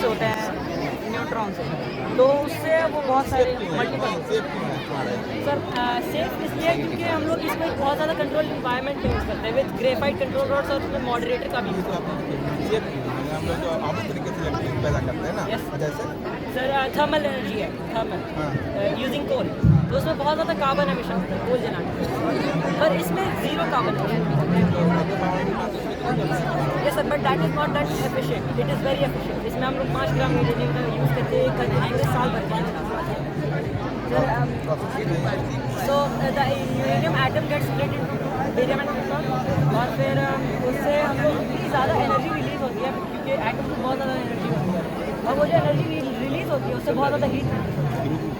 होते हैं न्यूट्रॉन से, तो उससे वो बहुत सारे मल्टीपल सर सेफ इसलिए क्योंकि हम लोग इसमें बहुत ज़्यादा कंट्रोल इन्वायरमेंट में यूज़ करते हैं विद ग्रेफाइट कंट्रोल रॉड्स और उसमें मॉडरेटर का भी यूज़ करते हैं। हम लोग जो आम तरीके से इलेक्ट्रिसिटी पैदा करते हैं ना, जैसे सर थर्मल एनर्जी है, थर्मल यूजिंग कोल, तो उसमें बहुत ज़्यादा कार्बन एमिशन होता है कोल जलाने, पर इसमें zero carbon yes sir, but that is not that efficient, it is very efficient. इसमें हम लोग 5 ग्राम यूरेनियम का यूज़ करते हैं पूरे साल भर के लिए। So the uranium atom gets split into barium and neutron, और फिर उससे हम लोग इतनी ज़्यादा एनर्जी रिलीज होती है क्योंकि एटम में बहुत ज़्यादा एनर्जी होती है, और वो जो एनर्जी रिलीज होती है उससे बहुत ज़्यादा heat,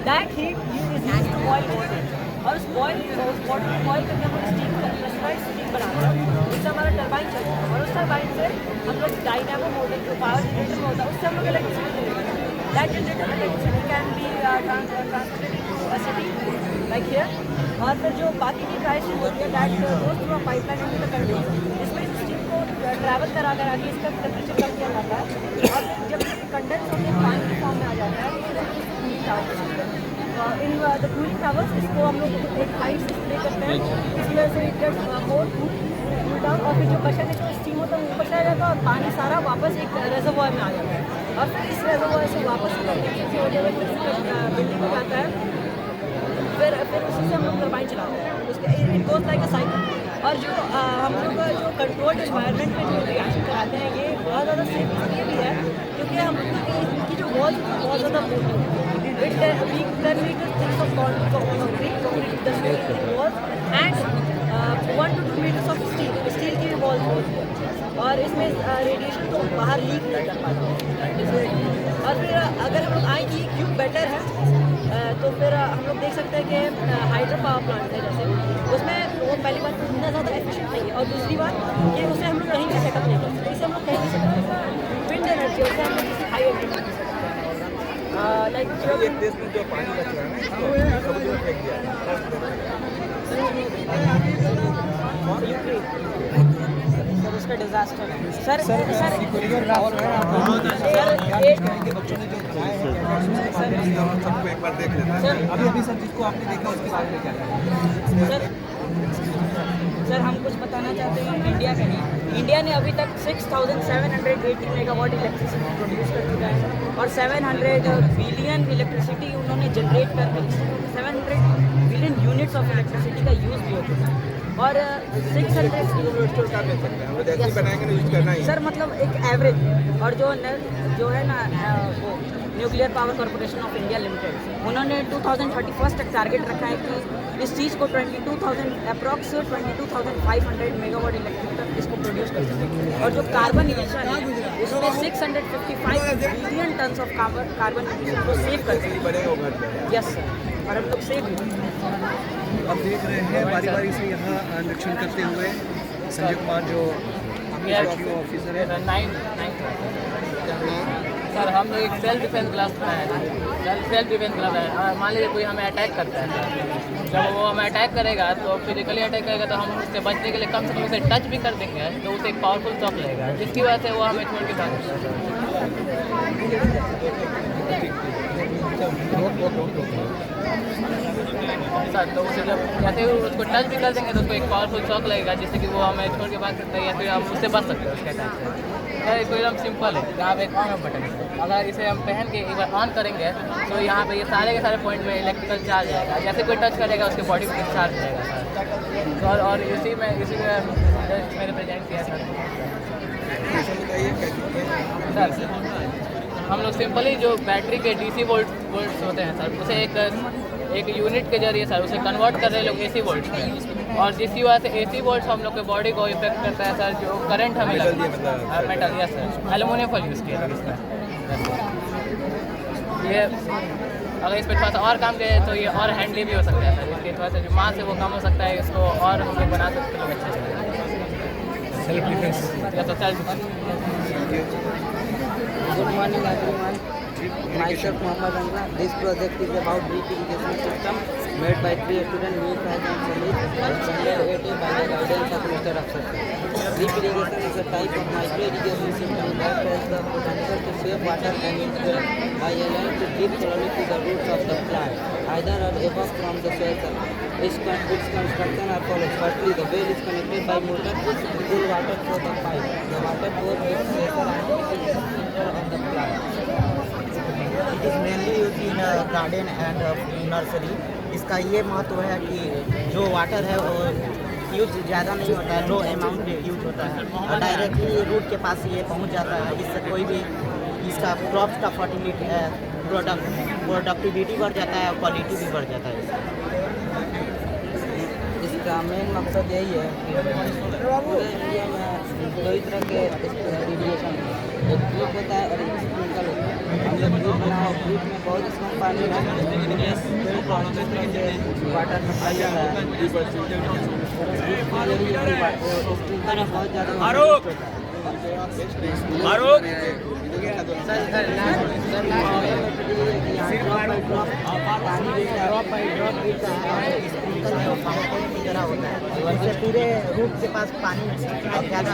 that heat is used to boil water, और उस वाटर को बॉयल करके हम लोग स्टीम प्रेशराइज्ड स्टीम बनाते हैं, जिससे हमारा टरबाइन चलता है, और उस टरबाइन से हम लोग डायनामो मोटर जो पावर जनरेटर होता है उससे हम लोग इलेक्ट्रिसिटी देते हैं। That generated electricity can be transmitted into a city like here, और फिर जो बाकी की ड्राई होती है that goes through a pipeline into the condenser, इसमें इस स्टीम को ट्रैवल करा आगे इसका टेम्परेचर कम किया जाता है, और फिर जब कंडेंस होकर पानी के फॉर्म में आ जाता है इन द कूलिंग टावर्स, इसको हम लोग एक पाइप से स्प्रे करते हैं, इसकी वजह से it gets more cool down, और फिर जो बचा जो स्टीम होता है वो ऊपर चला जाता है और पानी सारा वापस एक रेजर्वोयर में आ जाता है, और फिर इस रेजर्वोयर से वापस कंडेंसर होते हुए बिल्डिंग में जाता है, फिर उसी से हम लोग टरबाइन चलाते हैं, उसके it goes like a cycle. और जो हम लोग जो कंट्रोल्ड एनवायरनमेंट में जो रिएक्शन कराते हैं ये बहुत ज़्यादा सेफ इसलिए भी है क्योंकि हम लोग की इनकी जो वॉल बहुत ज़्यादा मोटी है, we can meet thicks of concrete walls and 1 to 2 meters of steel की वॉल होती है, और इसमें रेडिएशन तो बाहर लीक नहीं कर पाता। और फिर अगर हम लोग आए कि क्यों बेटर है, तो फिर हम लोग देख सकते हैं कि हाइड्रो पावर प्लांट है जैसे, उसमें वो पहली बात तो इतना ज़्यादा एफिशिएंट नहीं है, और दूसरी बात कि उसे हम लोग कहीं भी सेटअप नहीं कर सकते, इसे हम लोग कहीं भी सेटअप कर सकते। विंड एनर्जी उसे हम लोग किसी हाई एल्टीट्यूड में सेटअप कर सकते हैं, लाइक एक देश में जो पानी बच रहा है ना इसको समुद्र में फेंक दिया सर उसका डिजास्टर है सर सर सर सबको एक बार देख लेना है। अभी सर जिसको आपने देखा उसके बारे में क्या कहना सर हम कुछ बताना चाहते हैं इंडिया का नहीं, इंडिया ने अभी तक 6780 मेगावाट इलेक्ट्रिसिटी प्रोड्यूस कर चुका है, और 700 बिलियन इलेक्ट्रिसिटी उन्होंने जनरेट कर दी, 700 बिलियन यूनिट्स ऑफ इलेक्ट्रिसिटी का यूज़ भी हो चुका है, और 600 सर मतलब एक एवरेज, और जो है ना वो nuclear power corporation of India limited उन्होंने 2031 तक टारगेट रखा है कि इस चीज़ को 22,000 अप्रॉक्स 22,500 मेगावाट इलेक्ट्रिक तक इसको प्रोड्यूस कर सकें, और जो कार्बन इमिशन है उसमें 655 billion tons of carbon emission को सेव कर सकें। यस सर, और हम लोग सेव अब देख रहे हैं बारी बारी से यहाँ निरीक्षण करते हुए संजय कुमार जो ऑफिसर है। सर हम लोग एक सेल्फ डिफेंस क्लास बनाए हैं, सेल्फ डिफेंस क्लास है, मान लीजिए कोई हमें अटैक करता है, जब वो हमें अटैक करेगा तो फिजिकली अटैक करेगा तो हम उससे बचने के लिए कम से कम उसे टच भी कर देंगे तो उसे एक पावरफुल शॉक लगेगा, जिसकी वजह से वो हमें छोड़ के भाग सर, तो उसे जब जैसे उसको टच भी कर देंगे तो उसको एक पावरफुल शॉक लगेगा जिससे कि वो हमें छोड़ के भाग सकता है, या फिर हम उससे बच सकते हैं उसके अटैक से। इसको एकदम सिंपल है, यहाँ पे एक ऑन ऑफ बटन है, अगर इसे हम पहन के एक बार ऑन करेंगे तो यहाँ पे ये सारे के सारे पॉइंट में इलेक्ट्रिकल चार्ज आएगा, जैसे कोई टच करेगा उसके बॉडी पे चार्ज रहेगा सर, और इसी में मैंने प्रेजेंट किया सर। हम लोग सिंपली जो बैटरी के DC वोल्ट्स होते हैं सर, उसे एक यूनिट के जरिए सर उसे कन्वर्ट कर रहे लोग AC वोल्ट्स में, और जिसकी वजह से AC वोल्ट्स हम लोग के बॉडी को इफेक्ट करता है सर, जो करंट हमें लगता है metal, yes sir, aluminium fall use किया इसका। ये अगर इस पर थोड़ा सा और काम करें तो ये और हैंडली भी हो सकता है सर, इसके थोड़ा सा जो मास है वो कम हो सकता है, इसको और हम लोग बना सकते हैं अच्छे से सेल्फ डिफेंस या तो self. Good morning everyone. Myself Muhammad Anwar. This project is about drip irrigation system made by 3 students, me, Faiz and Salih, expanded by the guidance of Mr. Afsar. Drip irrigation is a type of micro irrigation system that has the potential to save water and nutrients by allowing to drip slowly to the roots of the plant, either or above from the soil surface. Its construction are follows. Firstly, the well is connected by motor to pull water through the pipe. The water goes with pressure and it is center of the plant. It is mainly use in garden and nursery. इसका ये महत्व है कि जो water है वो use ज़्यादा नहीं होता है, लो अमाउंट में यूज होता है और डायरेक्टली रूट के पास ये पहुंच जाता है। इससे कोई भी इसका क्रॉप्स का फर्टिलिटी प्रोडक्टिविटी बढ़ जाता है और क्वालिटी भी बढ़ जाता है। इसका मेन मकसद यही है कि पूरे इंडिया में दो ही तरह के इरीगेशन है, एक ड्रिप होता है और एक स्प्रिंकल होता है। हम लोग ड्रिप बनाए, ड्रिप में बहुत ही कम पानी है, वाटर सप्लाई है। स्प्रिंकल में बहुत ज़्यादा जरा होता है, इससे पूरे रूट के पास पानी ज़्यादा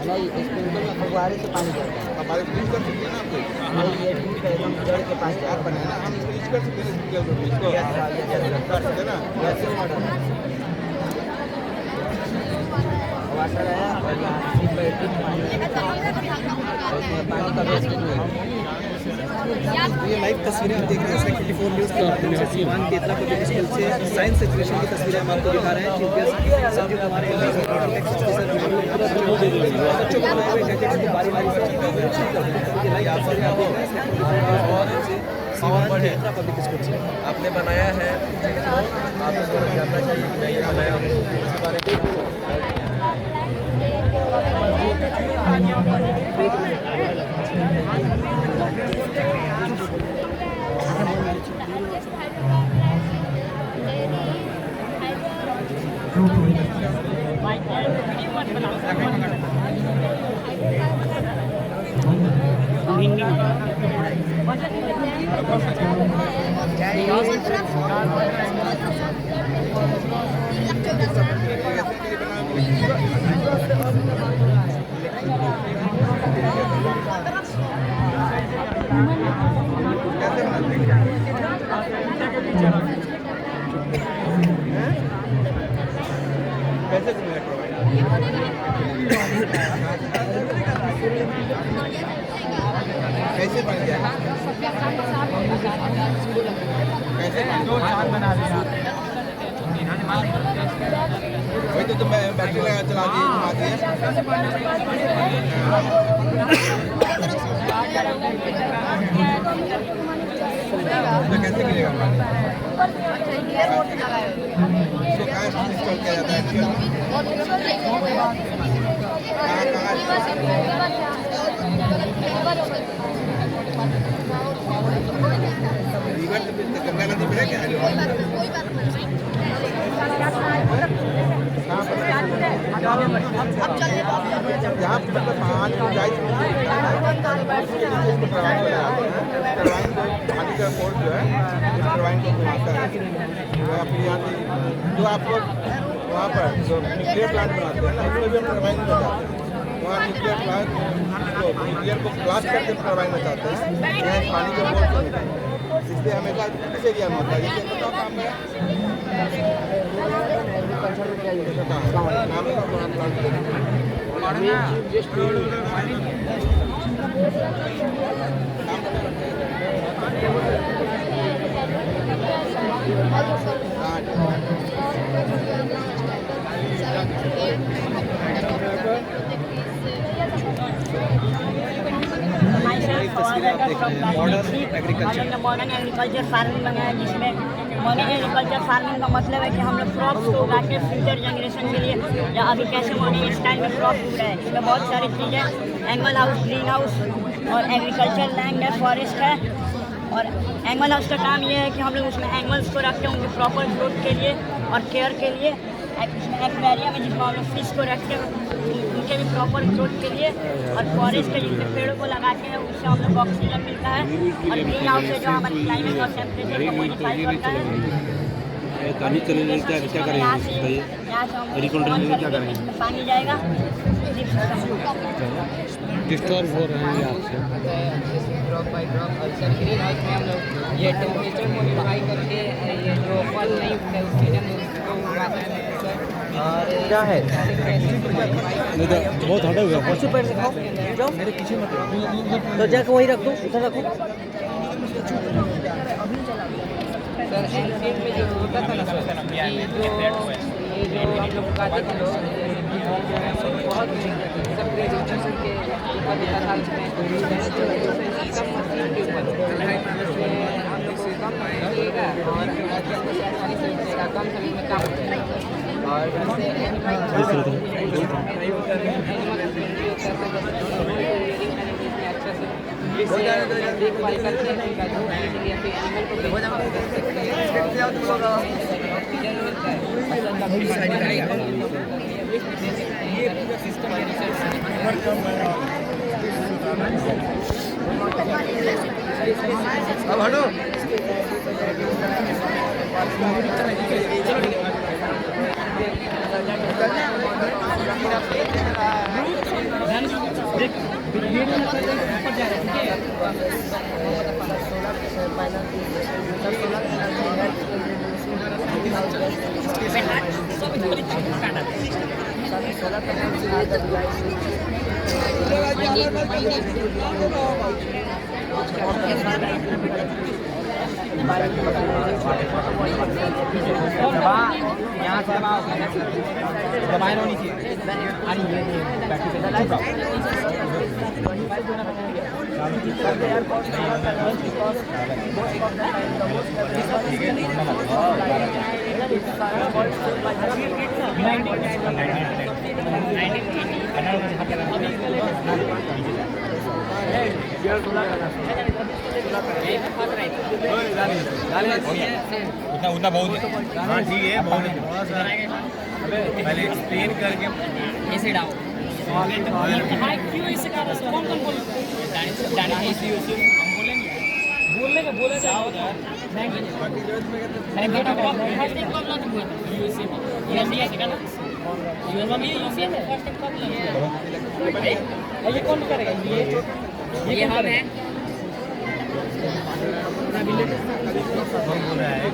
नहीं, स्प्रिंकल में फव्वारे से पानी जाता है। हमारे यूज कर सकते हैं ना आपको नहीं, ये ड्रिप एकदम जड़ के पास आप बनाए ना, हम इसको यूज कर सकते हैं इसको कर सकते हैं ना। वैसे मॉडल वाटर है और यहाँ सिंपैथेटिक पानी है, उसमें पानी का वेस्टेज नहीं है। ये लाइव तस्वीरें आप देख रहे हैं 24 न्यूज़ के माध्यम से सीवान केतला पब्लिक स्कूल से साइंस एग्जीबिशन की तस्वीरें हम आपको दिखा रहे हैं। चीफ गेस्ट संजीव कुमार बच्चों को बनाए हुए गैजेट्स को बारी बारी से सीवान केतला पब्लिक स्कूल से आपने बनाया है, आप इसको जानना चाहिए कि मैं ये बनाया हूँ, इसके बारे में कैसे कैसे बन गया, कैसे वही तो मैं बैटरी लगा चला दी घुमा दिए। कैसे गिरेगा पानी, इसको कहाँ इंस्टॉल किया जाता है, रिवर गंगा नदी में है क्या? यहाँ मतलब पानी जाए पानी का फोर्स जो है टरबाइन को घुमाता है, फिर यहाँ से जो आप लोग वहाँ पर जो न्यूक्लियर प्लांट बनाते हैं ना, उसमें भी हम टरबाइन में जाते हैं। वहाँ न्यूक्लियर प्लांट न्यूक्लियर को ब्लास्ट करके टरबाइन में जाते हैं, यहाँ पानी का फोर्स होता है, इसलिए हमेशा इस एरिया में होता है। जैसे बताओ काम है मॉडर्न एग्रीकल्चर फार्मिंग बनाया, जिसमें मॉडर्न एग्रीकल्चर फार्मिंग का मतलब है कि हम लोग क्रॉप्स को उगाते हैं फ्यूचर जनरेशन के लिए, या अभी कैसे मॉडर्न स्टाइल में क्रॉप उग रहा है। इसमें बहुत सारी चीज़ें, एनिमल हाउस, ग्रीन हाउस और एग्रीकल्चर लैंड है, फॉरेस्ट है। और एनिमल हाउस का काम ये है कि हम लोग उसमें एनिमल्स को रखते हैं उनके प्रॉपर ग्रोथ के लिए और केयर के लिए। इसमें एक्वेरियम है जिसमें हम लोग फिश को रखते हैं उनके भी प्रॉपर ग्रोथ के लिए, और फॉरेस्ट के जिसमें पेड़ों को लगाते हैं उससे हम लोग ऑक्सीजन मिलता है, और ग्रीन हाउस है जो हमारे क्लाइमेट और टेम्परेचर को मॉडिफाई करता है। पानी चले जाए क्या करेंगे यहाँ से क्या करेंगे, पानी जाएगा डिस्टर्ब हो रहे हैं आपसे। Drop by drop. और सर ग्रीन हाउस में हम लोग ये टेम्परेचर मॉडिफाई करके ये जो फल नहीं उगते उसके लिए हम लोग उसको उगाते हैं। और क्या है बहुत हटा हुआ है। पैर दिखाओ, जाओ मेरे पीछे मत तो जाकर वहीं रख दो, उधर रखो। सर एंड में जो होता था ना सर, ये जो हम लोग उगाते थे लोग बहुत सब ग्रेजुएशन के ऊपर लिखा था उसमें कम मशीन के ऊपर हम लोग को कम मिलेगा और आसानी से मिलेगा, कम समय में काम हो जाएगा। और देखभाल करते हैं उनका जो एनिमल को अब हटो। यहाँ से दबाए होनी चाहिए। उतना बहुत है। हाँ ठीक है, बहुत है। पहले एक्सप्लेन करके ऐसे डाउन क्यों ऐसे कर रहा है, कौन कौन बोल बोलने का बोला जाओ यार। मैं बेटा को फर्स्ट टाइम कब लॉन्च हुआ यूएसए में, यूएसए का ना यूएसए में फर्स्ट टाइम कब लॉन्च हुआ। ये कौन करेगा, ये हम हैं बोल रहा है।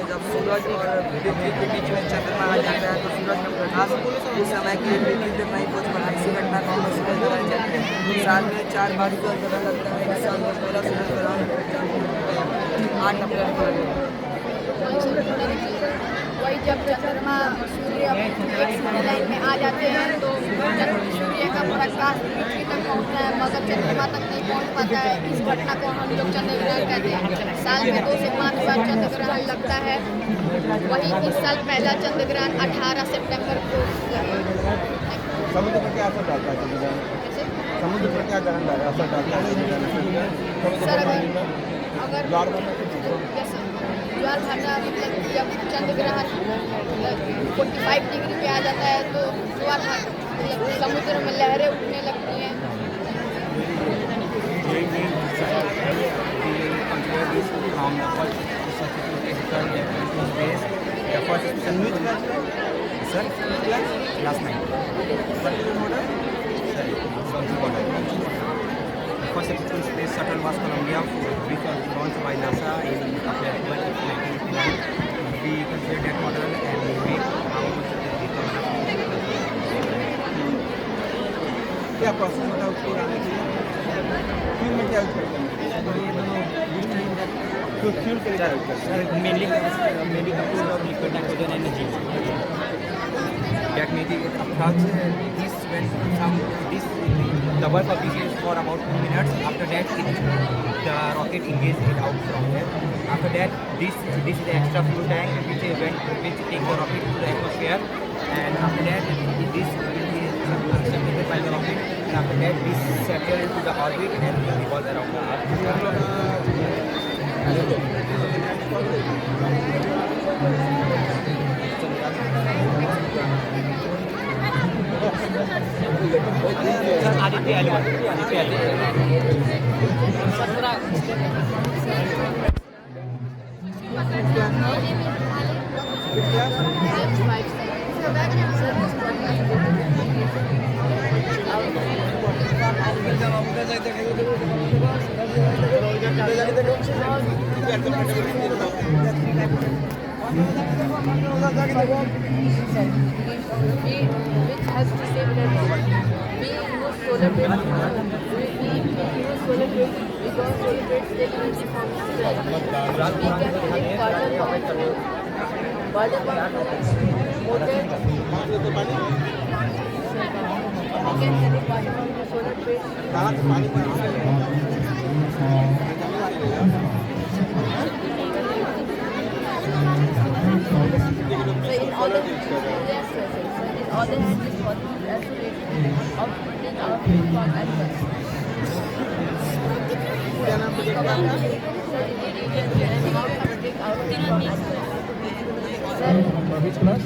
जब सूरज और पृथ्वी के बीच में चंद्रमा आ जाता है तो सूरज में प्रकाश उस समय के लिए पृथ्वी पे नहीं पहुँच पाता। इसी घटना को हम सूरज ग्रहण कहते हैं। साल में 4 बार सूरज ग्रहण लगता है। इस साल में पहला सूरज ग्रहण 8 अप्रैल को लगेगा। वही जब चंद्रमा सूर्य एक सीधी लाइन में आ जाते हैं तो सूर्य का प्रकाश पृथ्वी तक पहुंचता है मगर चंद्रमा तक नहीं पहुंच पाता है। इस घटना को हम लोग चंद्र ग्रहण कहते हैं। साल में 2 से 5 बार चंद्र ग्रहण लगता है। वही इस साल पहला चंद्र ग्रहण 18 सितंबर को। समुद्र पर क्या असर डालता है? समुद्र पर क्या असर डालता है? सर अगर ज्वार भाटा मतलब जब चंद्र ग्रहण 45 डिग्री पे आ जाता है तो ज्वार भाटा मतलब समुद्र में लहरें उठने लगती हैं। First Executive Space Shuttle was Columbia, which was launched by NASA in April 1959. We consider that model and we क्या प्रोसेस होता है उसको उड़ाने के लिए? फ्यूल में क्या यूज करते हैं? तो फ्यूल के लिए क्या यूज करते हैं? Mainly liquid nitrogen energy. magnetic approach. The work of this is for about 2 minutes. After that, the rocket engages it out from there. After that, this is the extra fuel tank which takes the rocket to the atmosphere. And after that, this will be submitted by the rocket. And after that, this settles into the orbit and will revolve around the Earth. Which has to save energy. We use solar panels. We use solar panels because solar panels take energy from the sun. We can take water pump motor. We can take water from the solar in other hand is what we actually of putting our food from animals. Which class?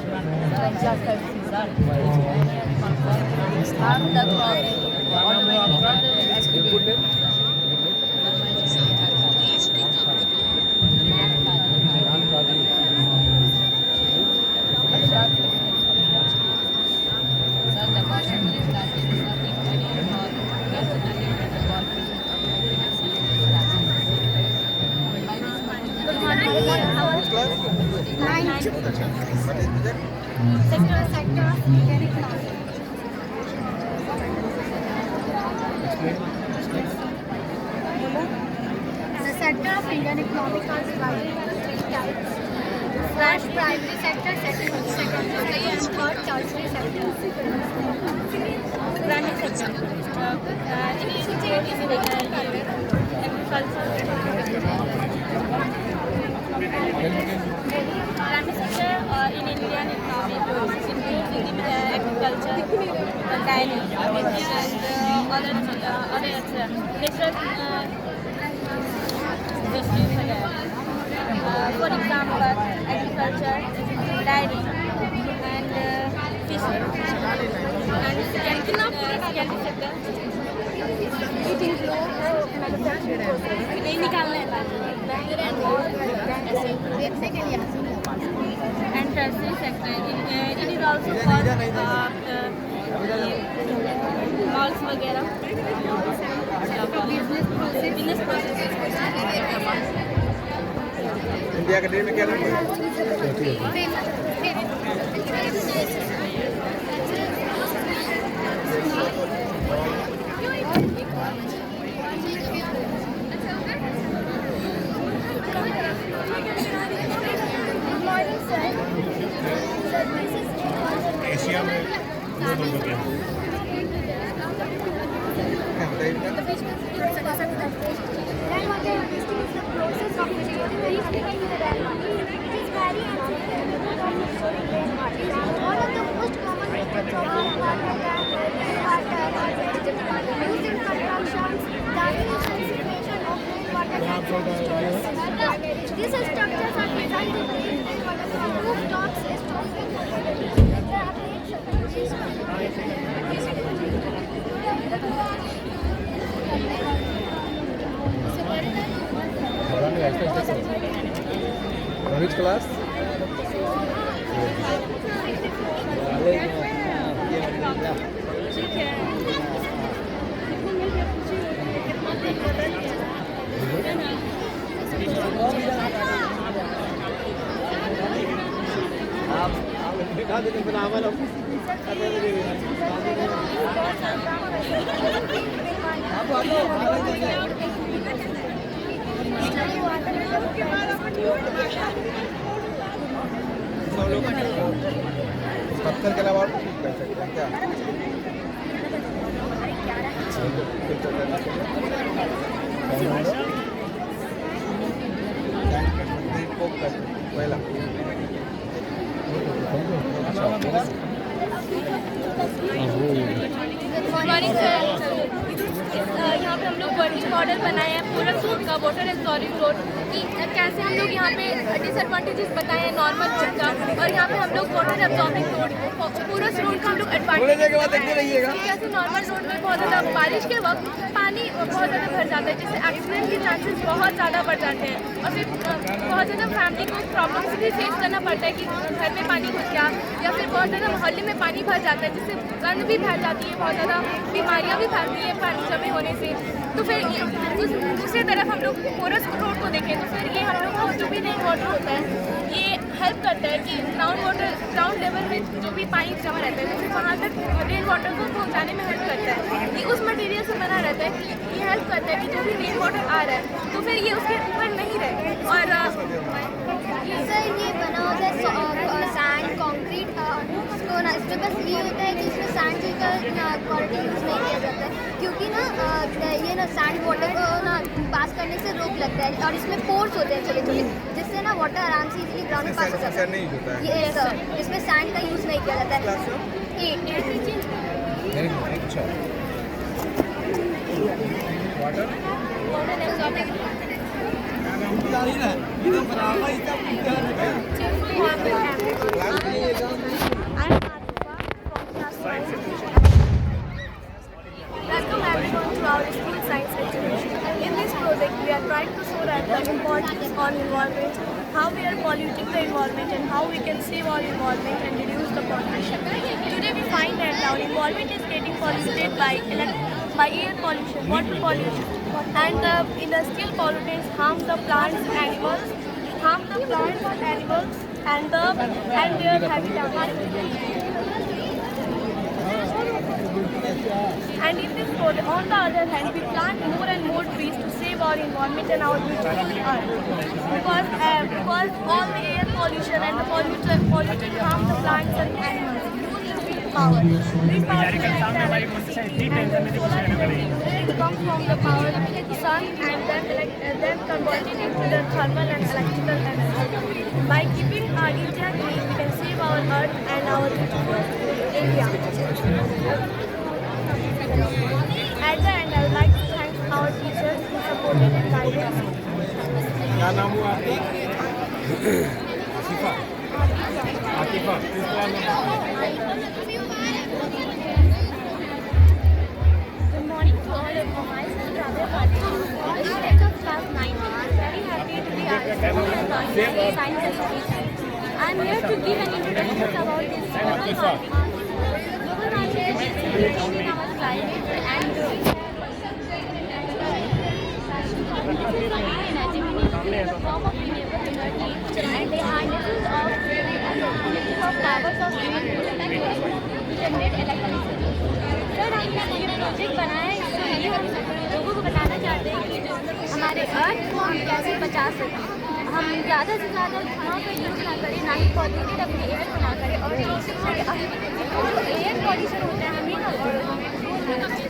The sector of Indian economy are divided into 3 types. First, primary sector, second, secondary sector, and third, tertiary sector. Primary sector. Agriculture. Primary sector in Indian economy includes agriculture, dairy, and other natural industries. For example, agriculture, dairy, and fishing. And secondary sector. It includes manufacturing process. नहीं निकालना है and tertiary sector. It is also called malls वगैरह. Business processes. India का date में क्या लगे? Asia में These structures are designed to create rainwater from rooftops, Which class? दिखा देते फिर आवाज पत्थर के अलावा और कुछ कर सकते हैं क्या? पहला मॉर्निंग सर, यहाँ पे हम लोग वर्किंग मॉडल बनाए हैं पूरा सूट का वाटर एब्जॉर्बिंग रोड कि कैसे हम लोग यहाँ पे डिसएडवांटेजेस बताए हैं नॉर्मल रोड का, और यहाँ पे हम लोग वाटर एब्जॉर्बिंग रोड पूरा रोड का हम लोग एडवांटेज कैसे नॉर्मल रोड में बहुत ज़्यादा बारिश के वक्त पानी बहुत ज़्यादा भर जाता है जिससे एक्सीडेंट के चांसेस बहुत ज़्यादा बढ़ जाते हैं, और फिर बहुत ज़्यादा फैमिली को प्रॉब्लम्स भी फेस करना पड़ता है कि घर में पानी घुस गया या फिर बहुत ज़्यादा मोहल्ले में पानी भर जाता है जिससे गंद भी फैल जाती है, बहुत ज़्यादा बीमारियाँ भी फैलती है पानी जमे होने से। तो फिर दूसरी तरफ हम लोग पोरस रोड को देखें तो फिर ये हम लोग को जो भी रेन वाटर होता है ये हेल्प करता है कि ग्राउंड लेवल में जो भी पानी जमा रहता है तो फिर वहाँ तक रेन वाटर को पहुँचाने में हेल्प करता है। ये उस मटेरियल से बना रहता है कि ये हेल्प करता है कि जो भी रेन वाटर आ रहा है तो फिर ये उसके ऊपर नहीं रहे। और सर ये बना होता है सैंड कंक्रीट इसको ना, इसमें बस ये होता है कि इसमें सैंड का क्वालिटी यूज़ नहीं किया जाता है क्योंकि ना ये ना सैंड वाटर को ना पास करने से रोक लगता है, और इसमें पोर्स होते हैं छोटे छोटे जिससे ना वाटर आराम से इजीली ग्राउंड में पास हो जाता है। ये सर इसमें सैंड का यूज़ नहीं किया जाता Welcome everyone to our school science exhibition. In this project, we are trying to show that the importance on environment, how we are polluting the environment, and how we can save our environment and reduce the pollution. Today, we find that our environment is getting polluted by air pollution, water pollution, and the industrial pollutants harm the plants and animals, and their habitat. And in this project, on the other hand, we plant more and more trees to save our environment and our beautiful earth. Because all the air pollution and the pollution harm the plants and animals. Use the wind power. Wind power is like the electricity and the solar energy. It comes from the power of the sun and then converted into the thermal and electrical energy. By keeping our India clean, we can save our earth and our beautiful India. At the end, I would like to thank our teachers who supported and guided us. क्या नाम हुआ आपका? Asifa. Atifa. Good morning to all of you. Myself, Radha, student of class 9. I'm very happy to be asked to science exhibition. I'm here to give an introduction about this global warming. Global warming is basically changing our climate and energy in the form of renewable energy, and the harnesses of powers of to generate electricity. Sir हमने ये project बनाया है इसलिए हम लोगों को बताना चाहते हैं कि हमारे अर्थ को हम कैसे बचा सकते हैं। हम ज़्यादा से ज़्यादा धुआं का यूज़ ना करें, ना ही पॉल्यूटेड अपने एयर को ना करें, और जो एयर पॉल्यूशन होता है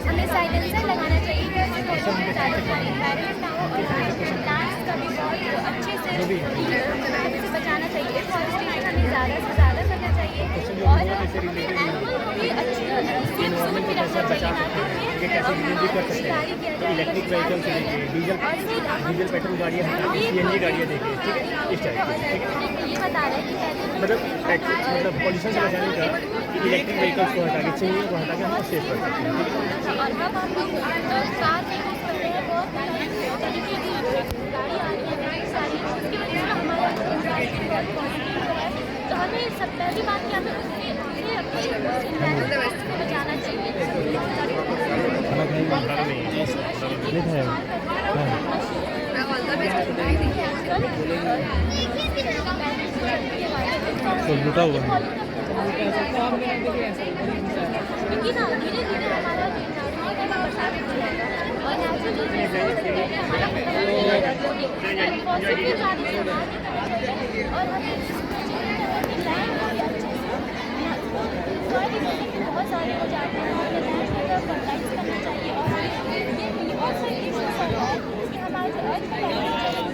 हमें साइलेंसर लगाना चाहिए जिससे ज़्यादा इन्वायरमेंट ना हो, और प्लांट्स का भी बहुत अच्छे से बचाना चाहिए। फॉरेस्टेशन हमें ज़्यादा से ज़्यादा करना चाहिए, और हमें एनिमल को भी अच्छी सेफ भी रखना चाहिए, ना कि शिकारी किया जाए। इलेक्ट्रिक व्हीकल से डीजल पेट्रोल गाड़ियाँ सीएनजी गाड़ियाँ देखिए, ठीक है, इस टाइप की। ये बता रहे हैं कि मतलब पॉल्यूशन से बचाने का इलेक्ट्रिक व्हीकल्स को हटा के चिमनी को हटा के हम सेफ कर सकते हैं, ठीक है। और अब हम लोग कार में यूज़ करते हैं वो तरीके की गाड़ी आ रही है बहुत सारी, उसकी वजह से हमारा बहुत पॉजिटिव है। तो हमें सब पहली बात कि हमें उससे अपने एनवायरनमेंट को बचाना क्योंकि ना धीरे धीरे हमारा बरसात हो जाएगा और नेचुरल हमारा और हमें बहुत सारे हो जाते हैं और लैंड की तरफ फर्टिलाइज करना चाहिए और ये और इशू है कि हमारे जो अर्थ